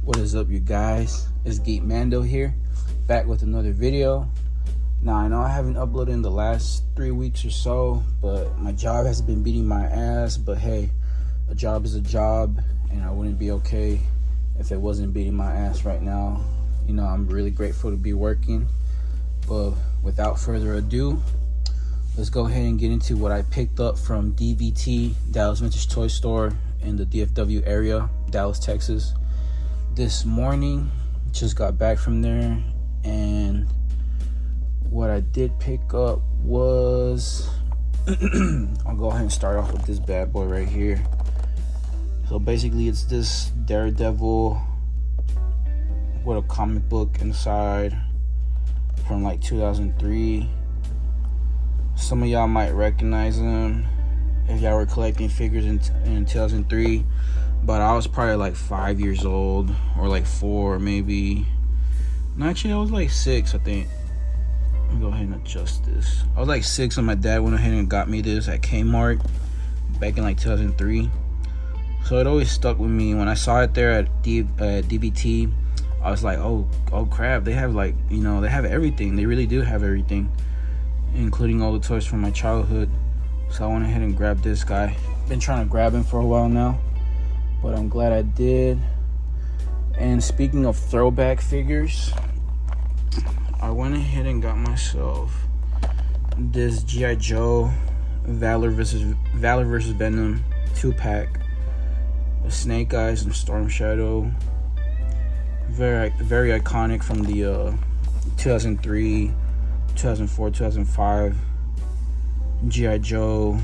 What is up, you guys? It's Geek Mando here, back with another video. Now, I know I haven't uploaded in the last 3 weeks or so, but my job has been beating my ass. But hey, a job is a job, and I wouldn't be okay if it wasn't beating my ass right now. You know, I'm really grateful to be working. But without further ado, let's go ahead and get into what I picked up from DVT, Dallas Vintage Toy Store, in the DFW area, Dallas, Texas. This morning, just got back from there, and what I did pick up was I'll go ahead and start off with this bad boy right here. So basically it's this Daredevil with a comic book inside from like 2003. Some of y'all might recognize him if y'all were collecting figures in 2003. But I was probably like 5 years old, or like 4 maybe. No, actually I was like 6, I think. Let me go ahead and adjust this. I was like 6 and my dad went ahead and got me this at Kmart back in like 2003. So it always stuck with me. When I saw it there at DVT, I was like, oh crap, they have like, you know, they have everything. They really do have everything, including all the toys from my childhood. So I went ahead and grabbed this guy. Been trying to grab him for a while now, but I'm glad I did. And speaking of throwback figures, I went ahead and got myself this G.I. Joe Valor versus Venom 2-pack with Snake Eyes and Storm Shadow. Very iconic from the 2003, 2004, 2005 G.I. Joe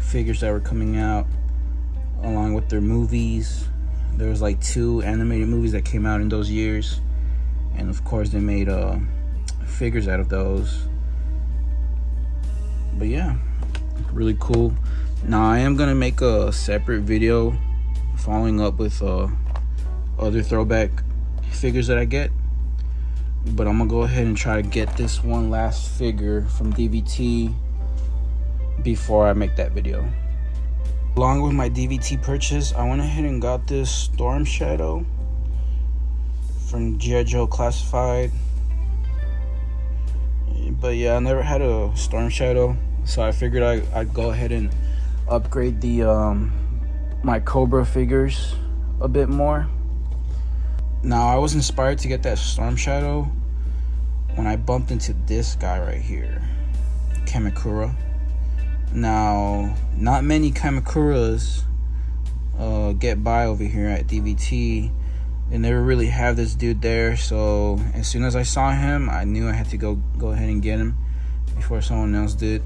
figures that were coming out, along with their movies. There was like 2 animated movies that came out in those years, and of course they made figures out of those. But yeah, really cool. Now I am gonna make a separate video following up with other throwback figures that I get, but I'm gonna go ahead and try to get this one last figure from DVT before I make that video. Along with my DVT purchase, I went ahead and got this Storm Shadow from G.I. Joe Classified. But yeah, I never had a Storm Shadow, so I figured I'd go ahead and upgrade the my Cobra figures a bit more. Now, I was inspired to get that Storm Shadow when I bumped into this guy right here, Kamakura. Now, not many Kamakuras get by over here at DVT. They never really have this dude there, so as soon as I saw him, I knew I had to go ahead and get him before someone else did.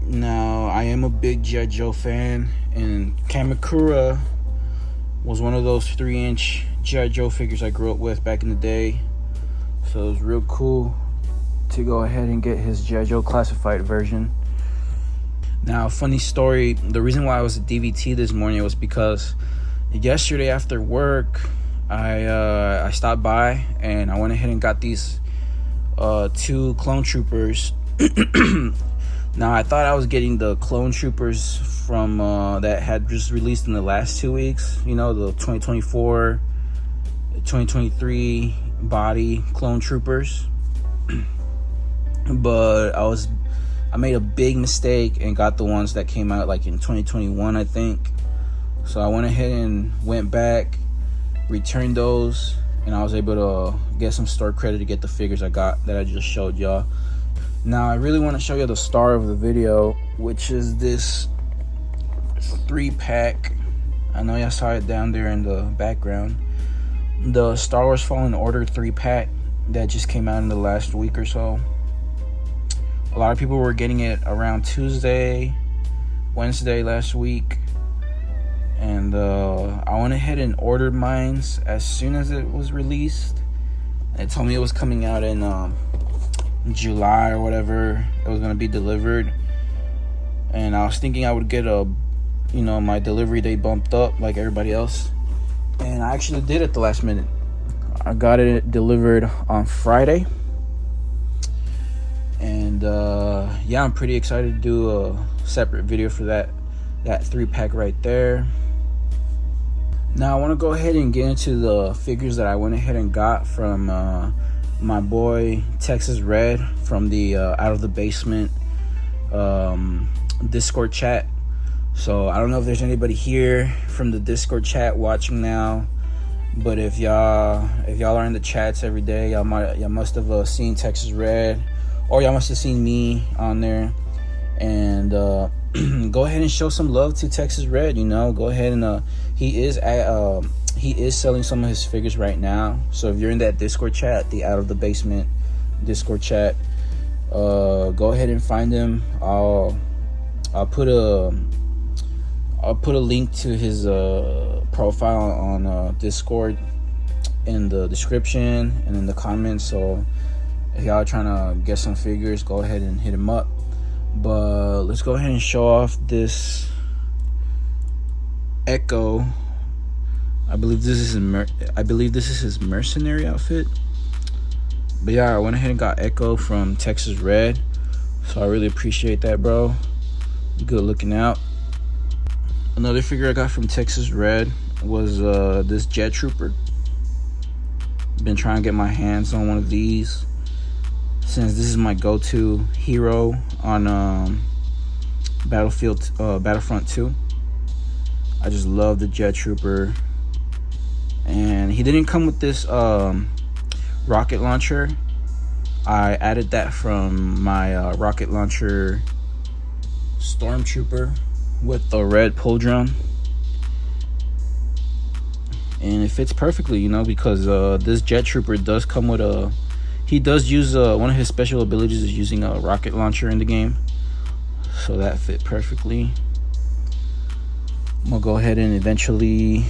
Now, I am a big G.I. Joe fan, and Kamakura was one of those 3-inch G.I. Joe figures I grew up with back in the day. So it was real cool to go ahead and get his G.I. Joe Classified version. Now, funny story, the reason why I was at DVT this morning was because yesterday after work, I stopped by and I went ahead and got these 2 Clone Troopers. Now, I thought I was getting the Clone Troopers from that had just released in the last 2 weeks, you know, the 2024, 2023 body Clone Troopers. But I made a big mistake and got the ones that came out like in 2021, I think. So I went ahead and went back, returned those, and I was able to get some store credit to get the figures I got that I just showed y'all. Now I really want to show you the star of the video, which is this 3-pack. I know y'all saw it down there in the background. The Star Wars Fallen Order 3-pack that just came out in the last week or so. A lot of people were getting it around Tuesday, Wednesday last week. And I went ahead and ordered mine as soon as it was released. It told me it was coming out in July or whatever. It was going to be delivered. And I was thinking I would get my delivery date bumped up like everybody else. And I actually did it the last minute. I got it delivered on Friday. And yeah, I'm pretty excited to do a separate video for that 3-pack right there. Now I want to go ahead and get into the figures that I went ahead and got from my boy Texas Red from the Out of the Basement Discord chat. So I don't know if there's anybody here from the Discord chat watching now, but if y'all are in the chats every day, y'all must have seen Texas Red, or y'all must have seen me on there. And go ahead and show some love to Texas Red. You know, go ahead and he is selling some of his figures right now. So if you're in that Discord chat, the Out of the Basement Discord chat, go ahead and find him. I'll put a link to his profile on Discord in the description and in the comments. So if y'all are trying to get some figures, go ahead and hit him up. But let's go ahead and show off this Echo. I believe this is his mercenary outfit. But yeah, I went ahead and got Echo from Texas Red, so I really appreciate that, bro. Good looking out. Another figure I got from Texas Red was this Jet Trooper. Been trying to get my hands on one of these, since this is my go-to hero on Battlefront 2. I just love the Jet Trooper. And he didn't come with this rocket launcher. I added that from my rocket launcher Stormtrooper with the red pull drum. And it fits perfectly, you know, because this Jet Trooper does come with he does use one of his special abilities is using a rocket launcher in the game, so that fit perfectly. I'm gonna go ahead and eventually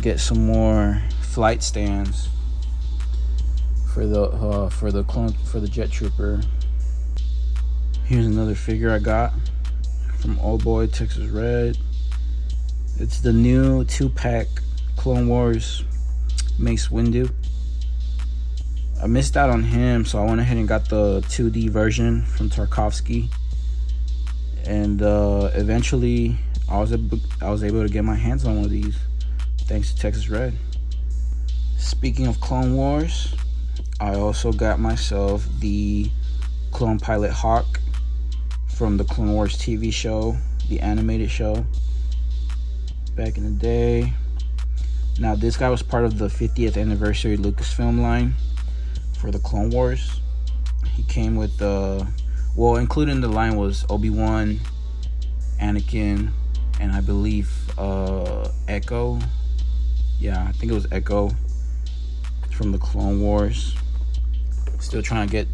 get some more flight stands for the Jet Trooper. Here's another figure I got from old boy Texas Red. It's the new 2-pack Clone Wars Mace Windu. I missed out on him, so I went ahead and got the 2D version from Tarkovsky. And eventually I was able to get my hands on one of these, thanks to Texas Red. Speaking of Clone Wars, I also got myself the Clone Pilot Hawk from the Clone Wars TV show, the animated show, back in the day. Now this guy was part of the 50th anniversary Lucasfilm line for the Clone Wars. He came with well, included in the line was Obi-Wan, Anakin, and I believe Echo. Yeah, I think it was Echo from the Clone Wars. Still trying to get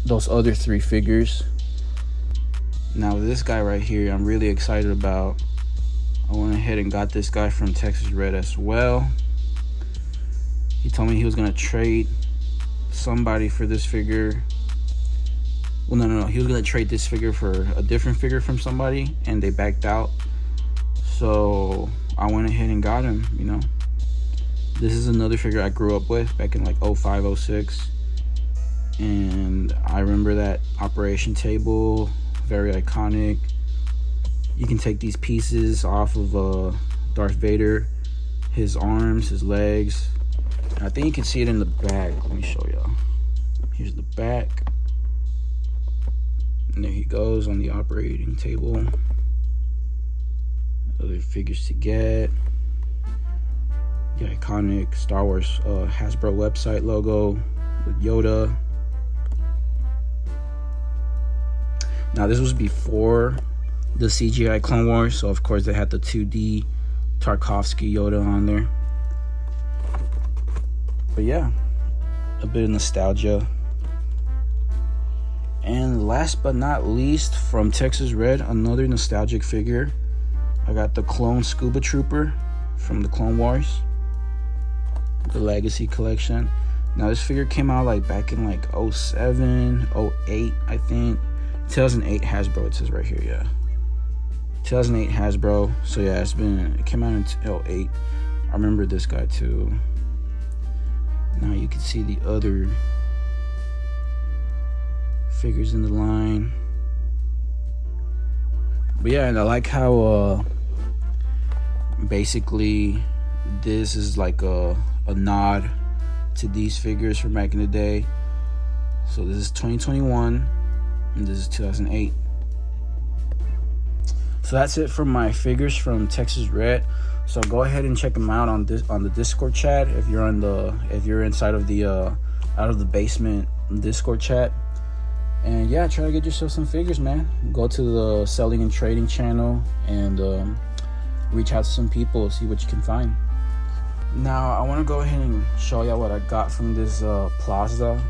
those other 3 figures. Now this guy right here, I'm really excited about. I went ahead and got this guy from Texas Red as well. He told me he was gonna trade somebody for this figure. Well, no, he was gonna trade this figure for a different figure from somebody, and they backed out. So I went ahead and got him. You know, this is another figure I grew up with back in like 05, 06, and I remember that operation table, very iconic. You can take these pieces off of Darth Vader, his arms, his legs. And I think you can see it in the back. Let me show y'all. Here's the back. And there he goes on the operating table. Other figures to get. The iconic Star Wars Hasbro website logo with Yoda. Now this was before the CGI Clone Wars, so of course they had the 2D Tarkovsky Yoda on there. But yeah, a bit of nostalgia. And last but not least, from Texas Red, another nostalgic figure. I got the Clone Scuba Trooper from the Clone Wars, the Legacy Collection. Now this figure came out like back in like 07, 08, I think. 2008 Hasbro, it says right here, yeah. 2008 Hasbro. So yeah, it came out in 2008. I remember this guy too. Now you can see the other figures in the line. But yeah, and I like how Basically, this is like a nod to these figures from back in the day. So this is 2021 and this is 2008. So that's it for my figures from Texas Red. So go ahead and check them out on the Discord chat if you're inside of the out of the basement Discord chat. And yeah, try to get yourself some figures, man. Go to the selling and trading channel and reach out to some people, see what you can find. Now I want to go ahead and show y'all what I got from this plaza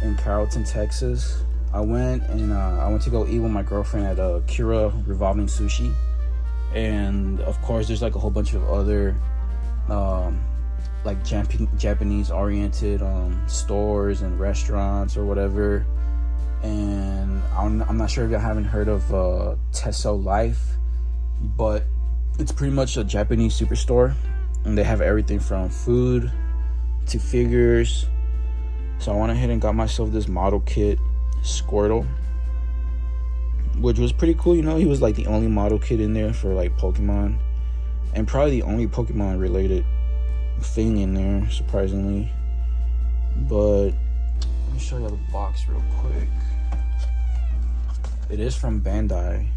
in Carrollton, Texas. I went to go eat with my girlfriend at Kira Revolving Sushi, and of course there's like a whole bunch of other like Japanese oriented stores and restaurants or whatever. And I'm not sure if y'all haven't heard of Tesso Life, but it's pretty much a Japanese superstore, and they have everything from food to figures. So I went ahead and got myself this model kit Squirtle, which was pretty cool. You know, he was like the only model kit in there for like Pokemon, and probably the only Pokemon related thing in there, surprisingly. But let me show you the box real quick. It is from Bandai.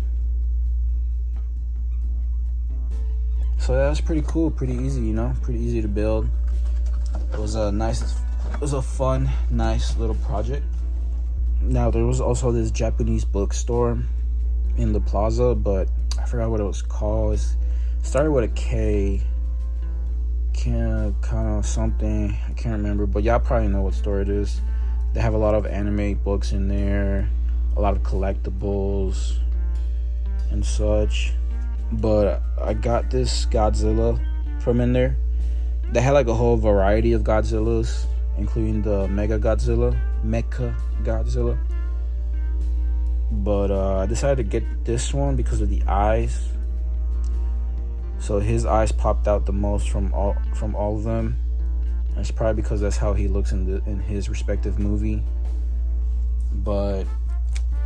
So that's pretty cool, pretty easy, you know, pretty easy to build. It was a fun, nice little project. Now there was also this Japanese bookstore in the plaza, but I forgot what it was called. It started with a K, kind of something, I can't remember, but y'all probably know what store it is. They have a lot of anime books in there, a lot of collectibles and such. But I got this Godzilla from in there. They had like a whole variety of Godzillas, including the Mecha Godzilla. But I decided to get this one because of the eyes. So his eyes popped out the most from all of them. And it's probably because that's how he looks in his respective movie. But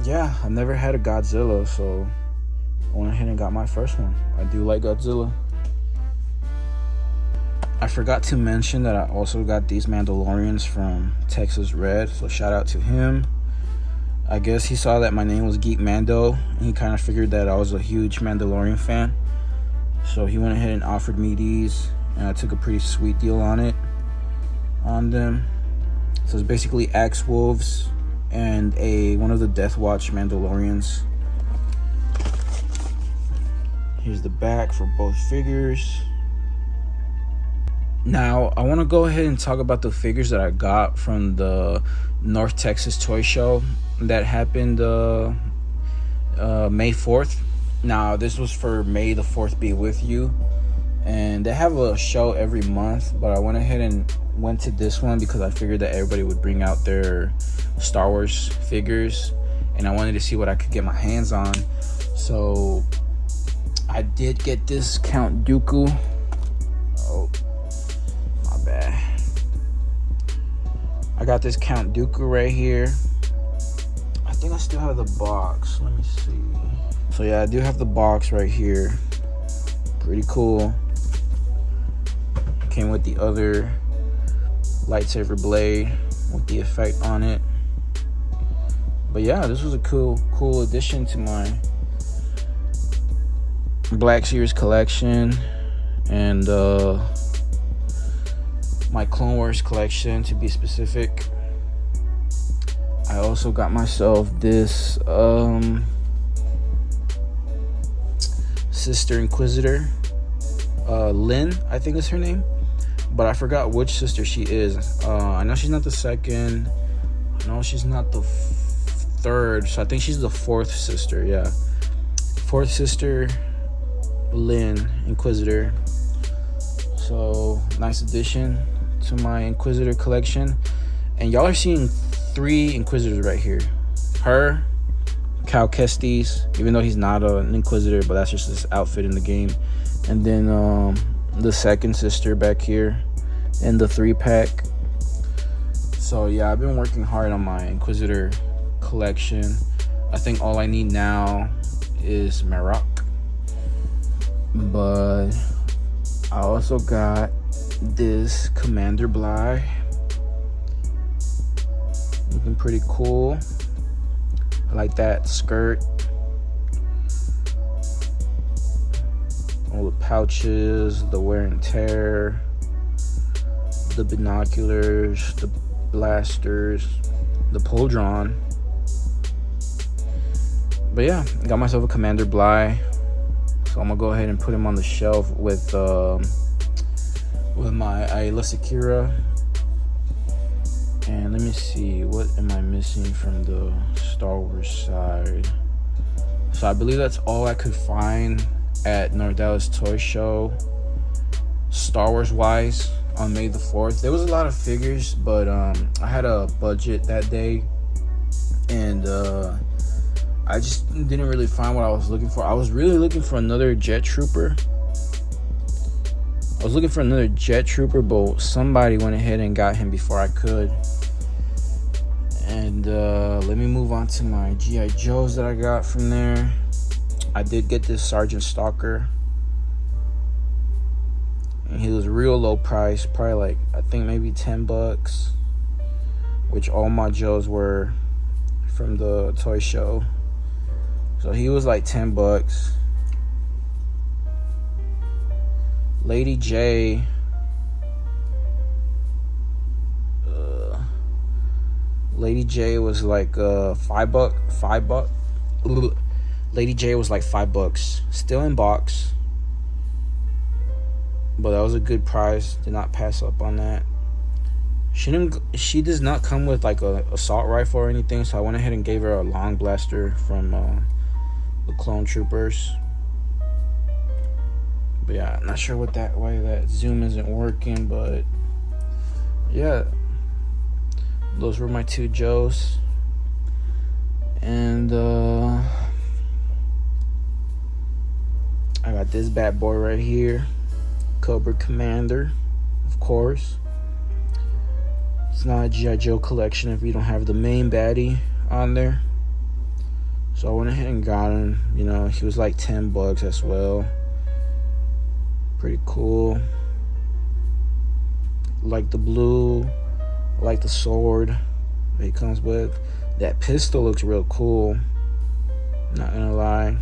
yeah, I've never had a Godzilla, so I went ahead and got my first one. I do like Godzilla. I forgot to mention that I also got these Mandalorians from Texas Red, so shout out to him. I guess he saw that my name was Geek Mando, and he kind of figured that I was a huge Mandalorian fan. So he went ahead and offered me these, and I took a pretty sweet deal on them. So it's basically Axe Wolves and one of the Death Watch Mandalorians. Here's the back for both figures. Now, I want to go ahead and talk about the figures that I got from the North Texas Toy Show that happened May 4th. Now, this was for May the 4th Be With You. And they have a show every month, but I went ahead and went to this one because I figured that everybody would bring out their Star Wars figures, and I wanted to see what I could get my hands on. So I did get this Count Dooku. Oh, my bad. I got this Count Dooku right here. I think I still have the box. Let me see. So yeah, I do have the box right here. Pretty cool. Came with the other lightsaber blade with the effect on it. But yeah, this was a cool addition to my Black Series collection and my Clone Wars collection, to be specific. I also got myself this Sister Inquisitor, Lynn, I think is her name, but I forgot which sister she is. I know she's not the second, I know she's not the third, so I think she's the fourth sister. Yeah, fourth sister, Lynn Inquisitor. So nice addition to my Inquisitor collection. And y'all are seeing 3 Inquisitors right here. Her, Cal Kestis, even though he's not an Inquisitor, but that's just his outfit in the game. And then the second sister back here in the 3-pack. So yeah, I've been working hard on my Inquisitor collection. I think all I need now is Marok. But I also got this Commander Bly, looking pretty cool. I like that skirt, all the pouches, the wear and tear, the binoculars, the blasters, the pull drawn. But yeah, I got myself a Commander Bly, so I'm gonna go ahead and put him on the shelf with my Ayla Secura. And let me see, what am I missing from the Star Wars side? So I believe that's all I could find at North Dallas Toy Show, Star Wars wise, on May the 4th. There was a lot of figures, but I had a budget that day, and I just didn't really find what I was looking for. I was really looking for another Jet Trooper. But somebody went ahead and got him before I could. And let me move on to my G.I. Joes that I got from there. I did get this Sergeant Stalker, and he was real low price, probably like, I think maybe $10, which all my Joes were from the toy show. So he was like $10. Lady J, was like $5. Lady J was like $5, still in box, but that was a good price. Did not pass up on that. She does not come with like a assault rifle or anything, so I went ahead and gave her a long blaster from the Clone Troopers. But yeah, not sure why that zoom isn't working, but yeah, those were my two Joes. And I got this bad boy right here, Cobra Commander, of course. It's not a G.I. Joe collection if you don't have the main baddie on there. So I went ahead and got him. You know, he was like $10 as well. Pretty cool. Like the blue, like the sword that he comes with. That pistol looks real cool, not gonna lie.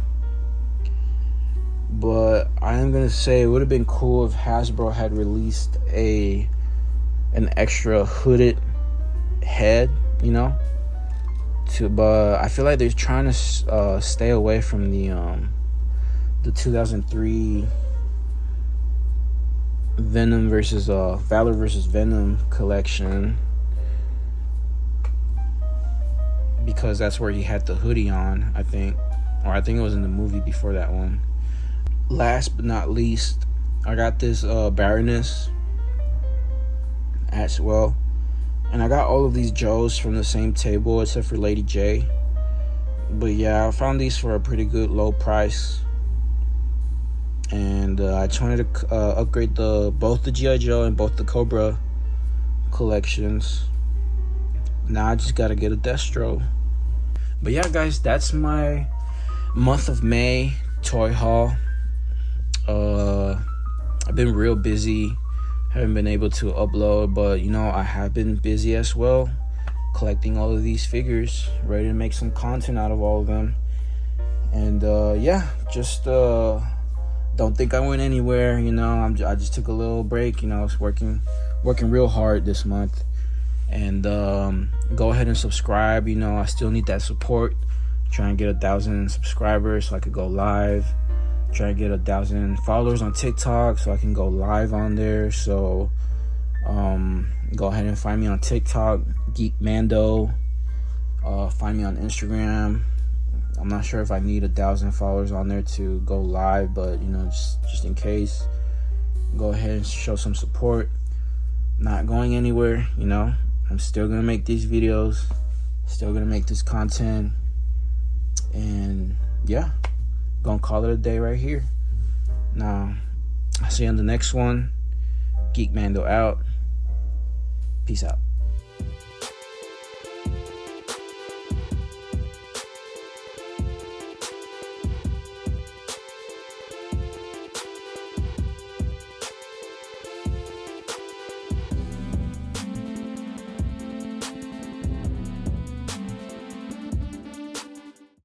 But I am gonna say it would have been cool if Hasbro had released an extra hooded head, you know. But I feel like they're trying to stay away from the 2003 Venom versus Valor versus Venom collection, because that's where he had the hoodie on, I think it was in the movie before that one. Last but not least, I got this Baroness as well, and I got all of these Joes from the same table except for Lady J. But yeah, I found these for a pretty good low price, and I just wanted to upgrade both the G.I. Joe and both the Cobra collections. Now I just gotta get a Destro. But yeah, guys, that's my month of May toy haul. I've been real busy, haven't been able to upload, but you know, I have been busy as well, collecting all of these figures, ready to make some content out of all of them. And yeah, just don't think I went anywhere, you know. I just took a little break, you know. I was working real hard this month. And go ahead and subscribe, you know. I still need that support. Trying to get 1,000 subscribers so I could go live. Trying to get 1,000 followers on TikTok so I can go live on there. So go ahead and find me on TikTok, Geek Mando. Find me on Instagram. I'm not sure if I need 1,000 followers on there to go live, but you know, just in case, go ahead and show some support. Not going anywhere, you know. I'm still gonna make these videos, still gonna make this content, and yeah, gonna call it a day right here. Now, I'll see you on the next one. Geek Mando out. Peace out.